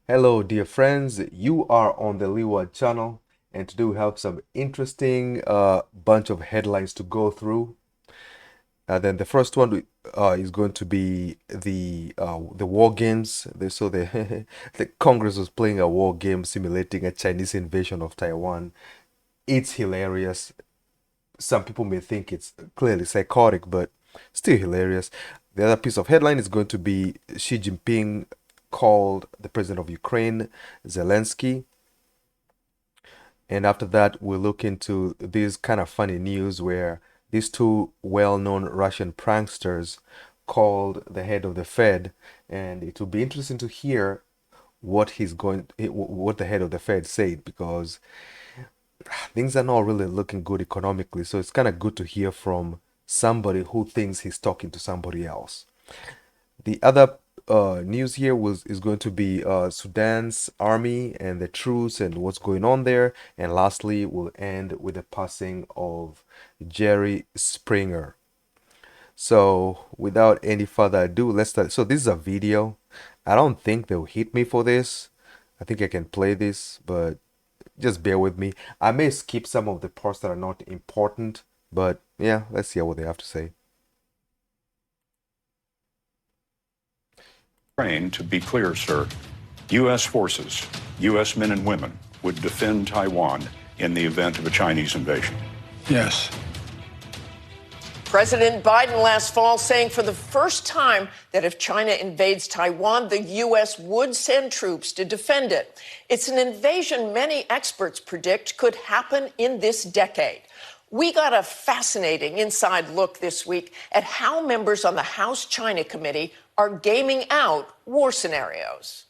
Hello, dear friends. You are on the Liwa channel, and today we have some interesting bunch of headlines to go through. Then the first one is going to be the war games. The the Congress was playing a war game simulating a Chinese invasion of Taiwan. It's hilarious. Some people may think it's clearly psychotic, but still hilarious. The other piece of headline is going to be Xi Jinping called the president of Ukraine, Zelensky. And after that, we'll look into this kind of funny news where these two well-known Russian pranksters called the head of the Fed, and it will be interesting to hear what what the head of the Fed said, because things are not really looking good economically. So it's kind of good to hear from somebody who thinks he's talking to somebody else. The other news here is going to be Sudan's army and the truce and what's going on there. And lastly, we'll end with the passing of Jerry Springer. So without any further ado, let's start. So this is a video. I don't think they'll hit me for this. I think I can play this, but just bear with me. I may skip some of the parts that are not important, but yeah, let's see what they have to say. Ukraine, to be clear, sir, U.S. forces, U.S. men and women would defend Taiwan in the event of a Chinese invasion. Yes. President Biden last fall saying for the first time that if China invades Taiwan, the U.S. would send troops to defend it. It's an invasion many experts predict could happen in this decade. We got a fascinating inside look this week at how members on the House China Committee are gaming out war scenarios.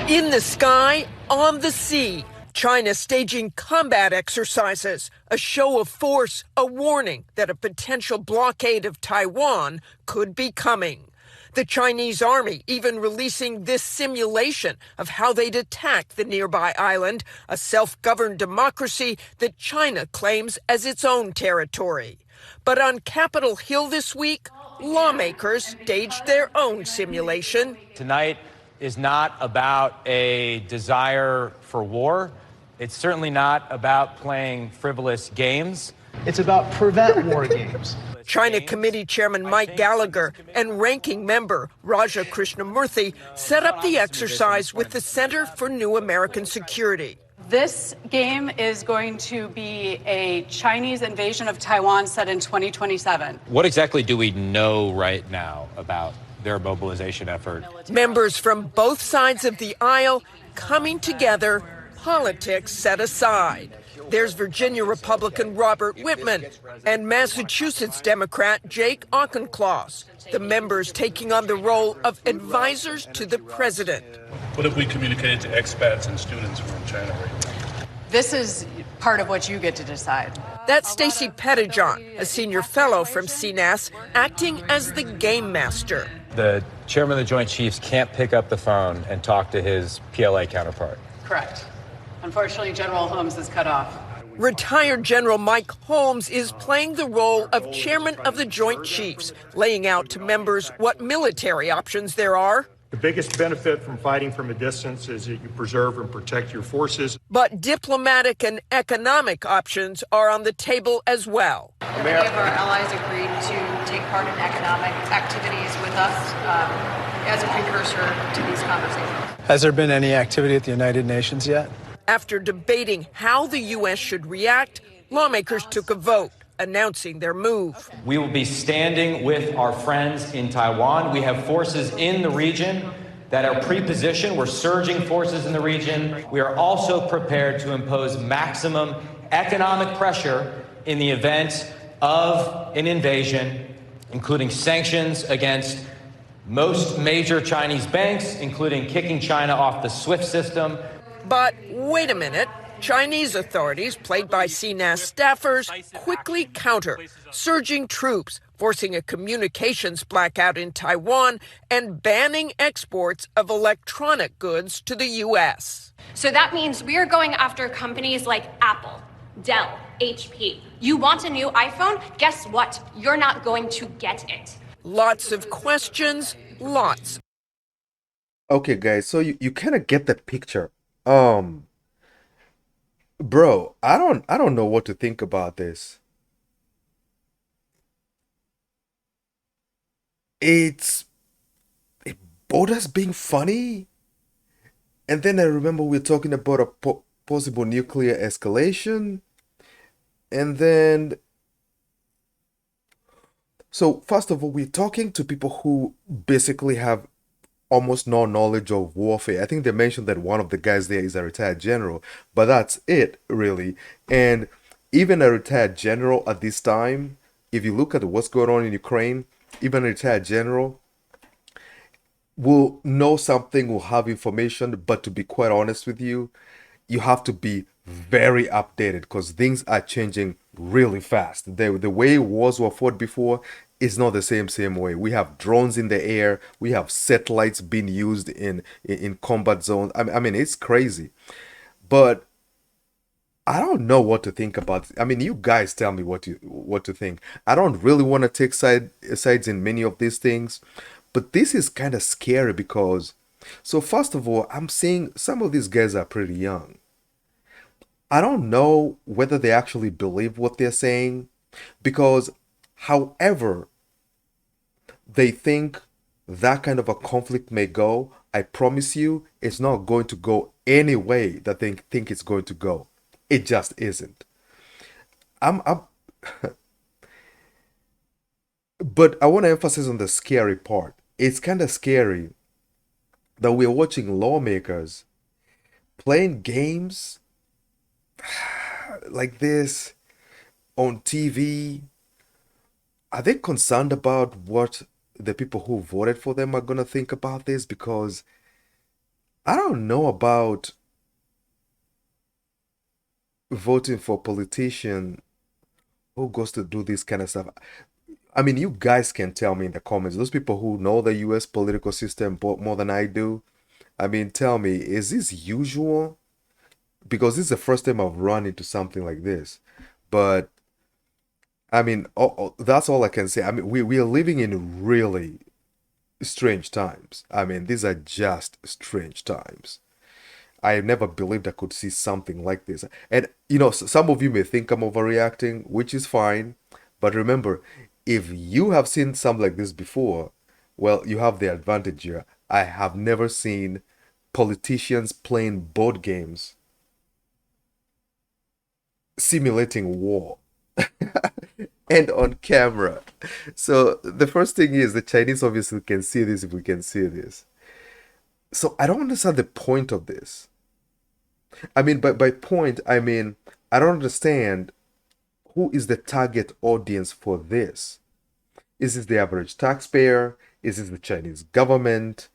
In the sky, on the sea, China staging combat exercises, a show of force, a warning that a potential blockade of Taiwan could be coming. The Chinese army even releasing this simulation of how they'd attack the nearby island, a self-governed democracy that China claims as its own territory. But on Capitol Hill this week, lawmakers staged their own simulation. Tonight is not about a desire for war. It's certainly not about playing frivolous games. It's about prevent war games. China Committee Chairman Mike Gallagher and Ranking Member Raja Krishnamurthy set up the exercise with the Center for New American Security. This game is going to be a Chinese invasion of Taiwan set in 2027. What exactly do we know right now about their mobilization effort? Members from both sides of the aisle coming together, politics set aside. There's Virginia Republican Robert Whitman and Massachusetts Democrat Jake Auchincloss, the members taking on the role of advisors to the president. What have we communicated to expats and students who are in China right now? This is part of what you get to decide. That's Stacey Pettijohn, a senior fellow from CNAS, acting as the game master. The chairman of the Joint Chiefs can't pick up the phone and talk to his PLA counterpart. Correct. Unfortunately, General Holmes is cut off. Retired General Mike Holmes is playing the role of chairman of the Joint Chiefs, laying out to members what military options there are. The biggest benefit from fighting from a distance is that you preserve and protect your forces. But diplomatic and economic options are on the table as well. Many of our allies agreed to take part in economic activities with us as a precursor to these conversations. Has there been any activity at the United Nations yet? After debating how the U.S. should react, lawmakers took a vote announcing their move. We will be standing with our friends in Taiwan. We have forces in the region that are pre-positioned. We're surging forces in the region. We are also prepared to impose maximum economic pressure in the event of an invasion, including sanctions against most major Chinese banks, including kicking China off the SWIFT system. But wait a minute. Chinese authorities, played by CNAS staffers, quickly counter, surging troops, forcing a communications blackout in Taiwan, and banning exports of electronic goods to the U.S. So that means we are going after companies like Apple, Dell, HP. You want a new iPhone? Guess what? You're not going to get it. Lots of questions, lots. Okay, guys, so you kind of get the picture. Um, bro, I don't know what to think about this. It's both as being funny, and then I remember we are talking about a possible nuclear escalation, and then so first of all, we're talking to people who basically have almost no knowledge of warfare. I think they mentioned that one of the guys there is a retired general, but that's it, really. And even a retired general at this time, if you look at what's going on in Ukraine, even a retired general will know something, will have information, but to be quite honest with you, you have to be very updated because things are changing really fast. The way wars were fought before is not the same way. We have drones in the air, we have satellites being used in combat zones. I mean, it's crazy. But I don't know what to think about. I mean, you guys tell me what to think. I don't really want to take sides in many of these things, but this is kind of scary because so first of all, I'm seeing some of these guys are pretty young. I don't know whether they actually believe what they're saying because however they think that kind of a conflict may go, I promise you it's not going to go any way that they think it's going to go. It just isn't. I'm but I want to emphasize on the scary part. It's kind of scary that we're watching lawmakers playing games like this on TV. Are they concerned about what the people who voted for them are going to think about this? Because I don't know about voting for a politician who goes to do this kind of stuff. I mean, you guys can tell me in the comments, those people who know the US political system more than I do. I mean, tell me, is this usual? Because this is the first time I've run into something like this. But I mean, that's all I can say. I mean, we are living in really strange times. I mean, these are just strange times. I never believed I could see something like this. And you know, some of you may think I'm overreacting, which is fine. But remember, if you have seen something like this before, well, you have the advantage here. I have never seen politicians playing board games simulating war and on camera. So the first thing is the Chinese obviously can see this if we can see this. So I don't understand the point of this. I mean, by point, I mean, I don't understand who is the target audience for this. Is this the average taxpayer? Is this the Chinese government?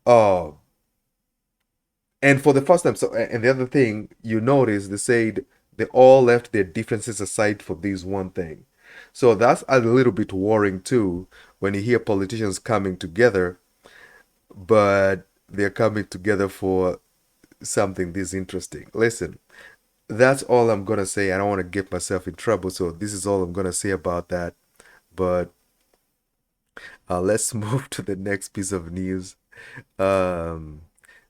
Uh, and for the first time, so and the other thing you notice, they said they all left their differences aside for this one thing. So that's a little bit worrying too when you hear politicians coming together, but they're coming together for something this interesting. Listen, that's all I'm gonna say. I don't want to get myself in trouble, so this is all I'm gonna say about that. But let's move to the next piece of news. Um,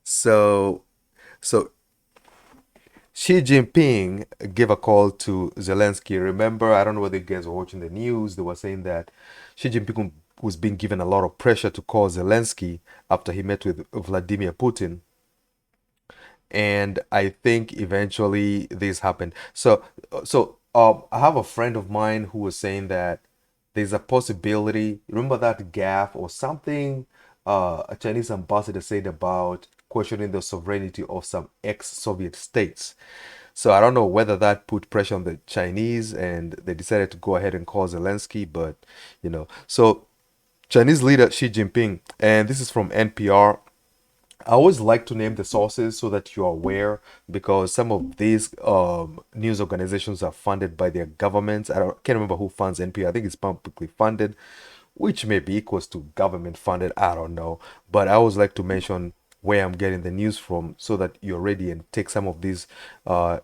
so, so Xi Jinping gave a call to Zelensky. Remember, I don't know whether you guys were watching the news. They were saying that Xi Jinping was being given a lot of pressure to call Zelensky after he met with Vladimir Putin. And I think eventually this happened. I have a friend of mine who was saying that there's a possibility. Remember that gaffe or something a Chinese ambassador said about questioning the sovereignty of some ex-Soviet states. So I don't know whether that put pressure on the Chinese and they decided to go ahead and call Zelensky, but you know. So Chinese leader Xi Jinping, and this is from NPR. I always like to name the sources so that you're aware because some of these news organizations are funded by their governments. Can't remember who funds NPR. I think it's publicly funded, which may be equals to government funded. I don't know. But I always like to mention where I'm getting the news from so that you're ready and take some of these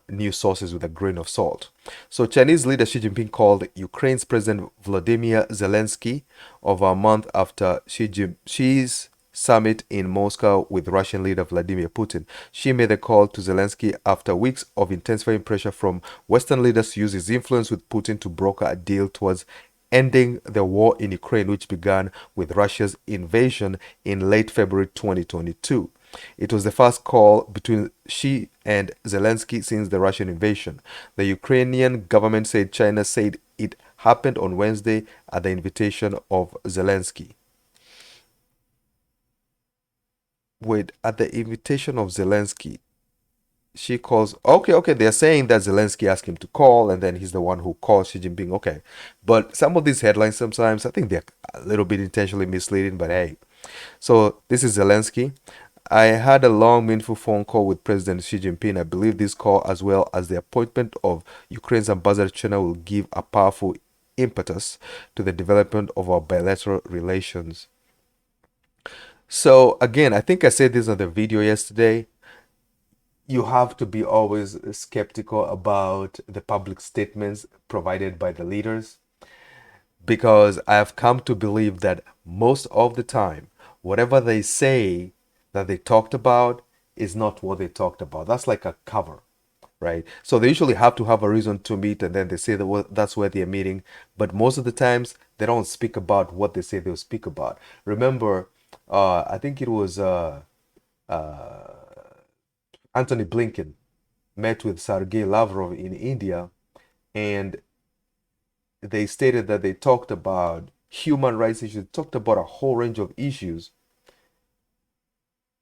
news sources with a grain of salt. So Chinese leader Xi Jinping called Ukraine's President Volodymyr Zelensky over a month after Xi's summit in Moscow with Russian leader Vladimir Putin. Xi made the call to Zelensky after weeks of intensifying pressure from Western leaders to use his influence with Putin to broker a deal towards ending the war in Ukraine, which began with Russia's invasion in late February 2022. It was the first call between Xi and Zelensky since the Russian invasion. The Ukrainian government said China said it happened on Wednesday at the invitation of Zelensky. Wait, at the invitation of Zelensky, Xi calls. Okay, they're saying that Zelensky asked him to call, and then he's the one who calls Xi Jinping. Okay, but some of these headlines sometimes I think they're a little bit intentionally misleading. But hey, so this is Zelensky. I had a long, meaningful phone call with President Xi Jinping. I believe this call, as well as the appointment of Ukraine's ambassador to China, will give a powerful impetus to the development of our bilateral relations. So again, I think I said this on the video yesterday. You have to be always skeptical about the public statements provided by the leaders, because I have come to believe that most of the time, whatever they say that they talked about is not what they talked about. That's like a cover, right? So they usually have to have a reason to meet, and then they say that that's where they're meeting. But most of the times, they don't speak about what they say they'll speak about. Remember, I think it was Antony Blinken met with Sergei Lavrov in India, and they stated that they talked about human rights issues, talked about a whole range of issues.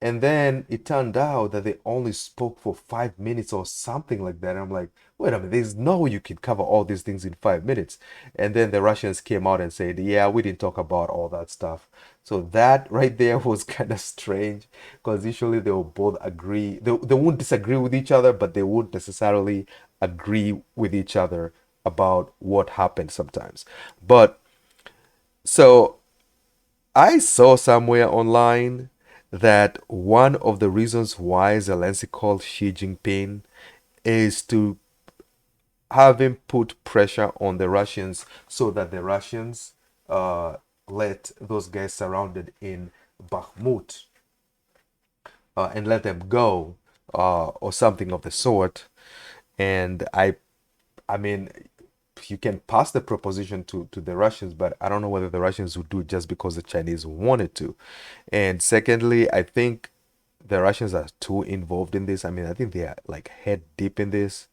And then it turned out that they only spoke for 5 minutes or something like that. And I'm like, wait a minute, there's no way you can cover all these things in 5 minutes. And then the Russians came out and said, yeah, we didn't talk about all that stuff. So that right there was kind of strange, because usually they will both agree. They won't disagree with each other, but they won't necessarily agree with each other about what happened sometimes. But so I saw somewhere online that one of the reasons why Zelensky called Xi Jinping is to have him put pressure on the Russians so that the Russians let those guys surrounded in Bakhmut and let them go or something of the sort. And I mean, you can pass the proposition to the Russians, but I don't know whether the Russians would do it just because the Chinese wanted to. And secondly, I think the Russians are too involved in this. I mean, I think they are like head deep in this.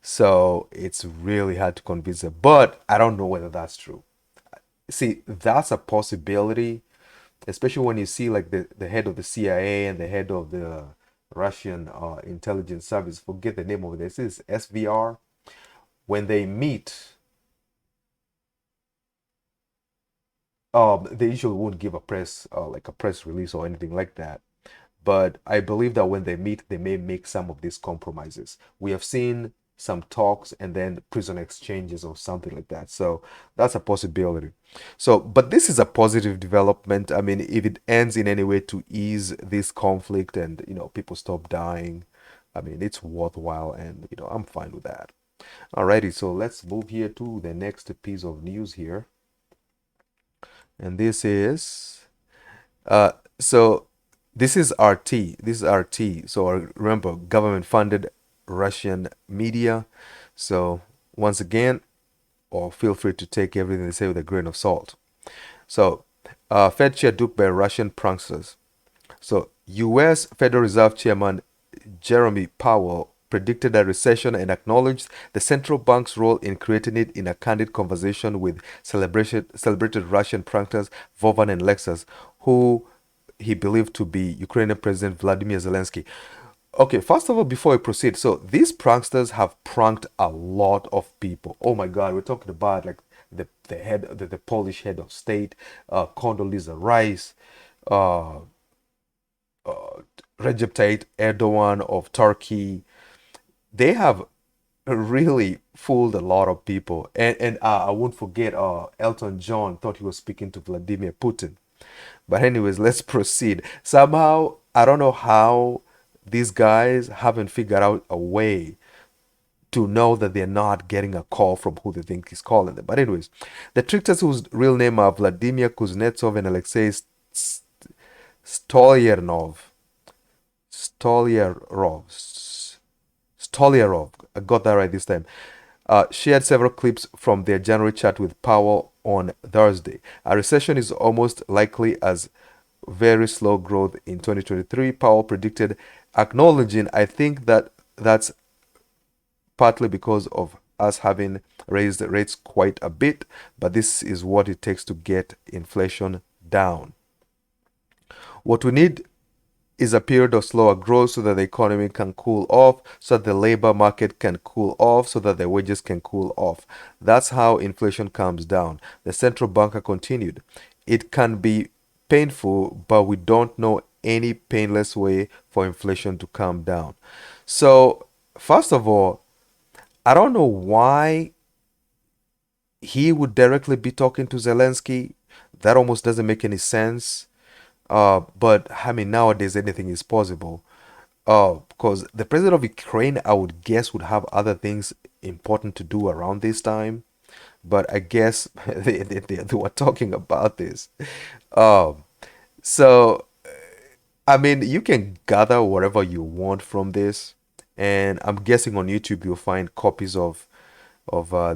So it's really hard to convince them. But I don't know whether that's true. See, that's a possibility, especially when you see like the head of the CIA and the head of the Russian intelligence service. Forget the name of this. This is SVR. When they meet, they usually won't give a press like a press release or anything like that. But I believe that when they meet, they may make some of these compromises. We have seen some talks and then prison exchanges or something like that. So that's a possibility. So, but this is a positive development. I mean, if it ends in any way to ease this conflict and, people stop dying, I mean, it's worthwhile, and, I'm fine with that. Alrighty, so let's move here to the next piece of news here. And this is so this is RT. This is RT. So remember, government funded Russian media. So once again, or feel free to take everything they say with a grain of salt. So Fed chair duped by Russian pranksters. So US Federal Reserve Chairman Jerome Powell predicted a recession and acknowledged the central bank's role in creating it in a candid conversation with celebrated Russian pranksters Vovan and Lexus, who he believed to be Ukrainian President Vladimir Zelensky. Okay, first of all, before I proceed, so these pranksters have pranked a lot of people. Oh my God, we're talking about like the Polish head of state, Condoleezza Rice, Recep Tayyip Erdogan of Turkey. They have really fooled a lot of people. And I won't forget Elton John thought he was speaking to Vladimir Putin. But anyways, let's proceed. Somehow, I don't know how these guys haven't figured out a way to know that they're not getting a call from who they think is calling them. But anyways, the tricksters, whose real name are Vladimir Kuznetsov and Alexei Stolyarov. Stolyarov. Stolyarov. I got that right this time. Shared several clips from their January chat with Powell on Thursday. A recession is almost likely as very slow growth in 2023, Powell predicted, acknowledging, I think that's partly because of us having raised the rates quite a bit, but this is what it takes to get inflation down. What we need is a period of slower growth so that the economy can cool off, so that the labor market can cool off, so that the wages can cool off. That's how inflation comes down. The central banker continued. It can be painful, but we don't know any painless way for inflation to come down. So, first of all, I don't know why he would directly be talking to Zelensky. That almost doesn't make any sense. But I mean, nowadays anything is possible. Because the president of Ukraine, I would guess, would have other things important to do around this time. But I guess they were talking about this. So, I mean, you can gather whatever you want from this. And I'm guessing on YouTube you'll find copies of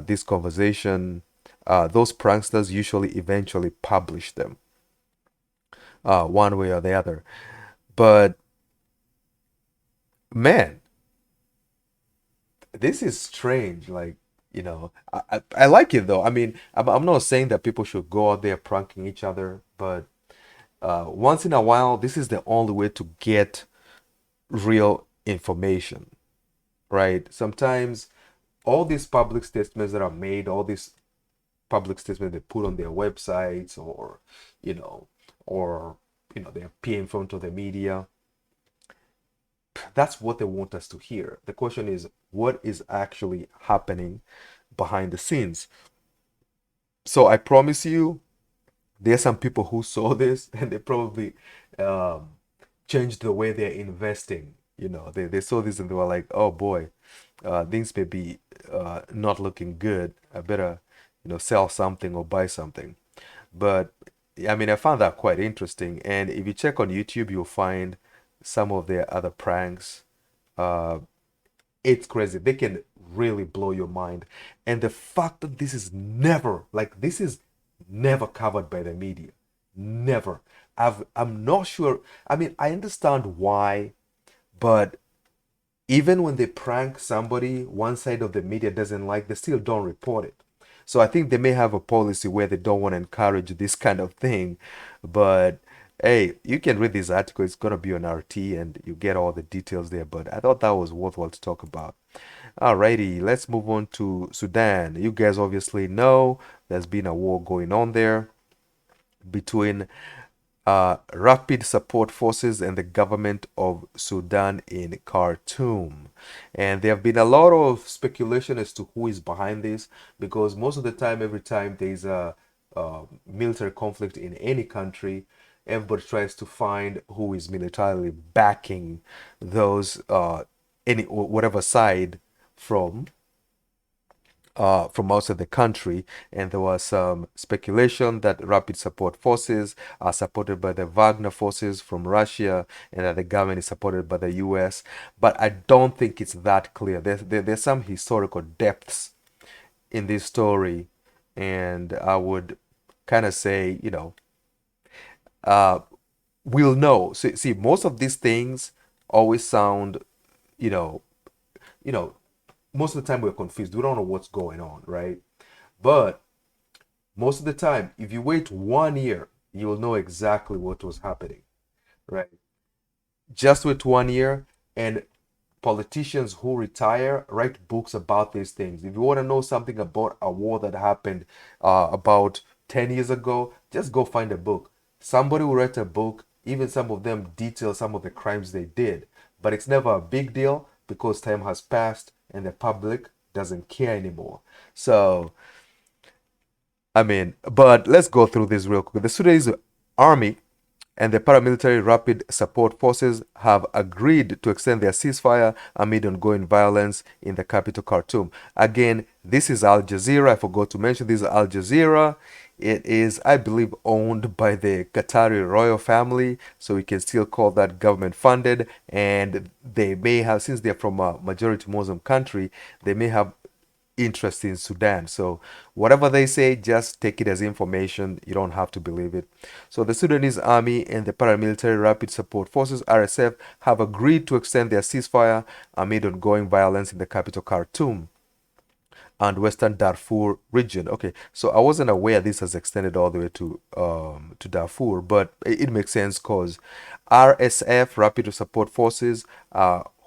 this conversation. Those pranksters usually eventually publish them. One way or the other. But man, this is strange. Like, I like it though. I mean, I'm not saying that people should go out there pranking each other, but once in a while, this is the only way to get real information, right? Sometimes all these public statements that are made, all these public statements they put on their websites, or they appear in front of the media. That's what they want us to hear. The question is, what is actually happening behind the scenes? So I promise you, there's some people who saw this and they probably changed the way they're investing. They saw this and they were like, oh boy, things may be not looking good. I better, sell something or buy something. But I mean, I found that quite interesting. And if you check on YouTube, you'll find some of their other pranks. It's crazy. They can really blow your mind. And the fact that this is never covered by the media. Never. I'm not sure. I mean, I understand why, but even when they prank somebody, one side of the media doesn't like, they still don't report it. So I think they may have a policy where they don't want to encourage this kind of thing. But hey, you can read this article. It's going to be on RT and you get all the details there. But I thought that was worthwhile to talk about. Alrighty, let's move on to Sudan. You guys obviously know there's been a war going on there between Rapid Support Forces and the government of Sudan in Khartoum. And there have been a lot of speculation as to who is behind this, because most of the time, every time there's a military conflict in any country, everybody tries to find who is militarily backing those whatever side from outside the country. And there was some speculation that Rapid Support Forces are supported by the Wagner forces from Russia and that the government is supported by the US. But I don't think it's that clear. There's some historical depths in this story, and I would kind of say, we'll know. See, most of these things always sound, most of the time we're confused. We don't know what's going on, right? But most of the time, if you wait 1 year, you'll know exactly what was happening, right? Just wait 1 year, and politicians who retire write books about these things. If you want to know something about a war that happened about 10 years ago, just go find a book. Somebody will write a book. Even some of them detail some of the crimes they did. But it's never a big deal because time has passed and the public doesn't care anymore. So, I mean, but let's go through this real quick. The Sudanese army and the paramilitary Rapid Support Forces have agreed to extend their ceasefire amid ongoing violence in the capital Khartoum. Again, this is Al Jazeera. I forgot to mention this is Al Jazeera. It is, I believe, owned by the Qatari royal family, so we can still call that government funded. And they may have, since they're from a majority Muslim country, they may have interest in Sudan. So whatever they say, just take it as information. You don't have to believe it. So the Sudanese army and the paramilitary rapid support forces RSF have agreed to extend their ceasefire amid ongoing violence in the capital Khartoum and Western Darfur region. Okay, so I wasn't aware this has extended all the way to Darfur, but it makes sense because RSF, Rapid Support Forces,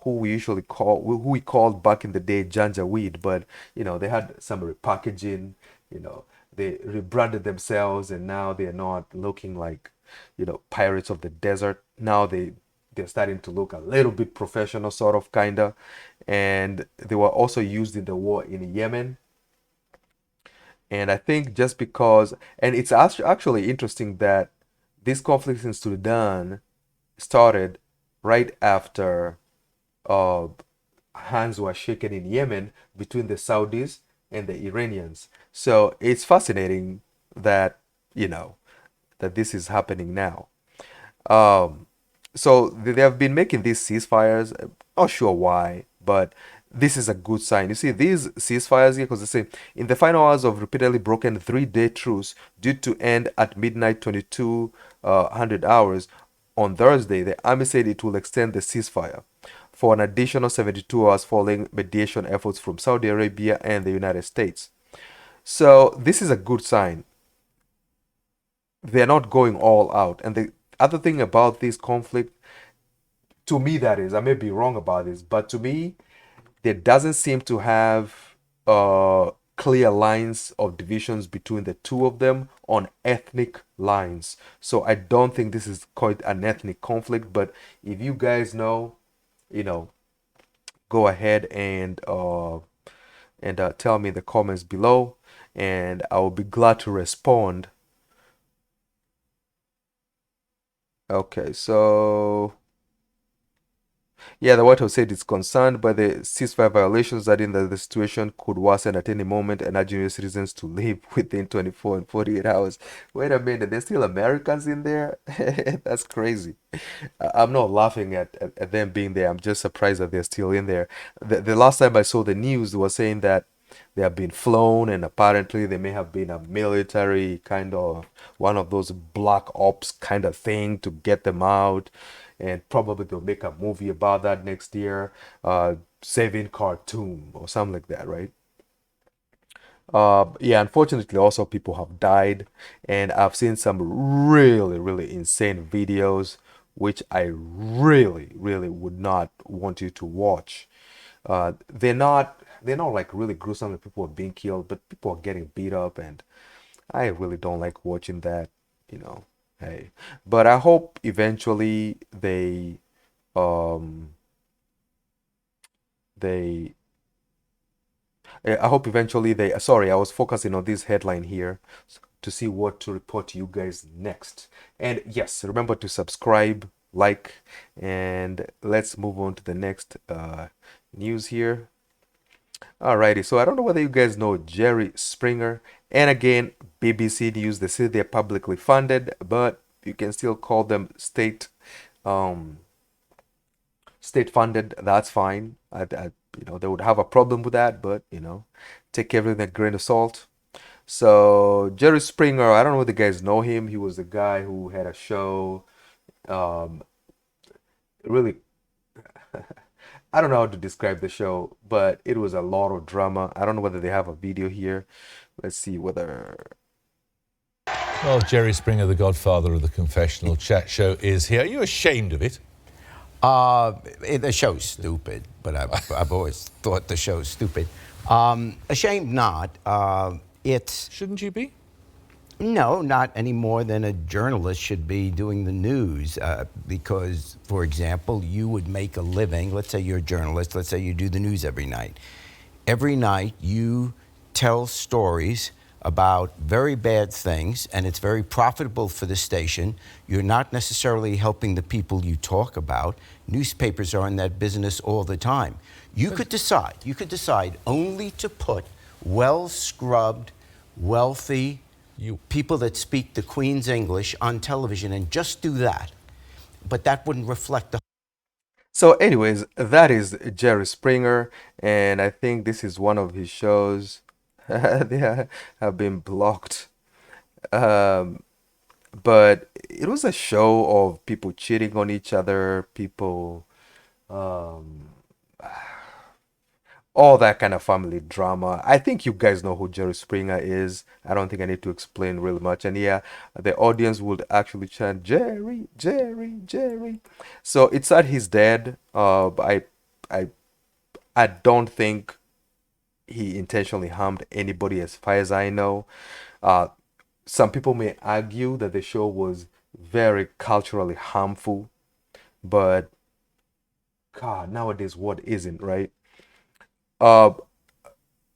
who we called back in the day Janjaweed, but they had some repackaging. They rebranded themselves, and now they are not looking like pirates of the desert. Now they're starting to look a little bit professional, sort of, kinda. And they were also used in the war in Yemen. And I think just because, and it's actually interesting that this conflict in Sudan started right after hands were shaken in Yemen between the Saudis and the Iranians. So it's fascinating that that this is happening now. So they have been making these ceasefires. Not sure why, but this is a good sign. You see, these ceasefires here, because they say in the final hours of repeatedly broken 3-day truce due to end at midnight 2200 hours on Thursday, the army said it will extend the ceasefire for an additional 72 hours following mediation efforts from Saudi Arabia and the United States. So this is a good sign. They're not going all out. And the other thing about this conflict, to me, that is, I may be wrong about this, but to me, there doesn't seem to have clear lines of divisions between the two of them on ethnic lines. So I don't think this is quite an ethnic conflict, but if you guys know, go ahead and tell me in the comments below, and I will be glad to respond. Okay, so yeah, the White House said it's concerned by the ceasefire violations, adding that the situation could worsen at any moment and urging US citizens to leave within 24 and 48 hours. Wait a minute, there's still Americans in there? That's crazy. I'm not laughing at them being there. I'm just surprised that they're still in there. The last time I saw the news, they were saying that they have been flown, and apparently they may have been a military kind of one of those black ops kind of thing to get them out. And probably they'll make a movie about that next year, Saving Khartoum or something like that, right? Yeah, unfortunately, also people have died, and I've seen some really, really insane videos, which I really, really would not want you to watch. They're not like really gruesome that people are being killed, but people are getting beat up, and I really don't like watching that, Hey, but I hope eventually they I hope eventually they, sorry, I was focusing on this headline here to see what to report to you guys next. And yes, remember to subscribe, like, and let's move on to the next news here. Alrighty, so I don't know whether you guys know Jerry Springer, and again, BBC News. They say they're publicly funded, but you can still call them state funded. That's fine. They would have a problem with that, but take everything with a grain of salt. So Jerry Springer, I don't know whether you guys know him. He was the guy who had a show. Really. I don't know how to describe the show, but it was a lot of drama. I don't know whether they have a video here. Let's see whether... Well, Jerry Springer, the godfather of the confessional chat show, is here. Are you ashamed of it? The show's stupid, but I've always thought the show's stupid. Ashamed not. Shouldn't you be? No, not any more than a journalist should be doing the news. Because, for example, you would make a living. Let's say you're a journalist. Let's say you do the news every night. Every night you tell stories about very bad things, and it's very profitable for the station. You're not necessarily helping the people you talk about. Newspapers are in that business all the time. You could decide only to put well-scrubbed, wealthy people that speak the Queen's English on television and just do that. But that wouldn't reflect the. So, anyways, that is Jerry Springer, and I think this is one of his shows. They have been blocked. Um, but it was a show of people cheating on each other, people, um, all that kind of family drama. I think you guys know who Jerry Springer is. I don't think I need to explain really much. And yeah, the audience would actually chant Jerry, Jerry, Jerry. So it's sad he's dead. But I don't think he intentionally harmed anybody, as far as I know. Uh, some people may argue that the show was very culturally harmful, but God, nowadays what isn't, right? Uh,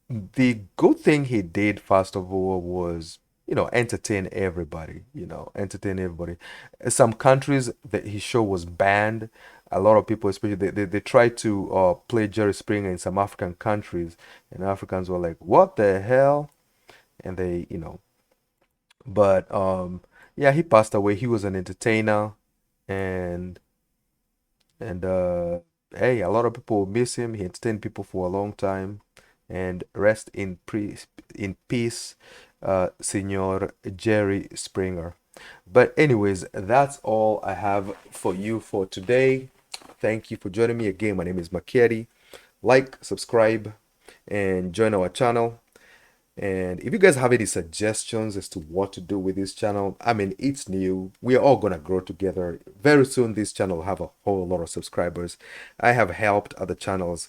the good thing he did, first of all, was, entertain everybody, entertain everybody. Some countries that his show was banned. A lot of people, especially, they tried to play Jerry Springer in some African countries, and Africans were like, what the hell? And they, but yeah, he passed away. He was an entertainer, and hey, a lot of people will miss him. He entertained people for a long time. And rest in peace, Senor Jerry Springer. But anyways, that's all I have for you for today. Thank you for joining me again. My name is Makeri. Like, subscribe, and join our channel. And if you guys have any suggestions as to what to do with this channel, I mean, it's new. We are all going to grow together. Very soon, this channel will have a whole lot of subscribers. I have helped other channels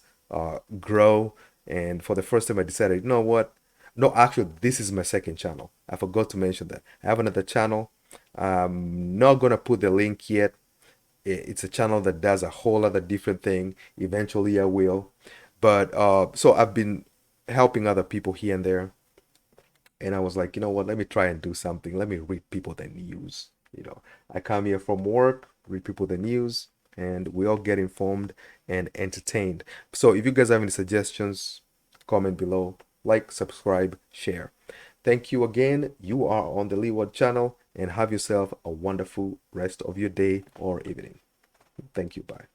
grow. And for the first time, I decided, you know what? No, actually, this is my second channel. I forgot to mention that. I have another channel. I'm not going to put the link yet. It's a channel that does a whole other different thing. Eventually, I will. But so I've been helping other people here and there. And I was like, you know what? Let me try and do something. Let me read people the news. I come here from work, read people the news, and we all get informed and entertained. So if you guys have any suggestions, comment below, like, subscribe, share. Thank you again. You are on the Leeward channel, and have yourself a wonderful rest of your day or evening. Thank you. Bye.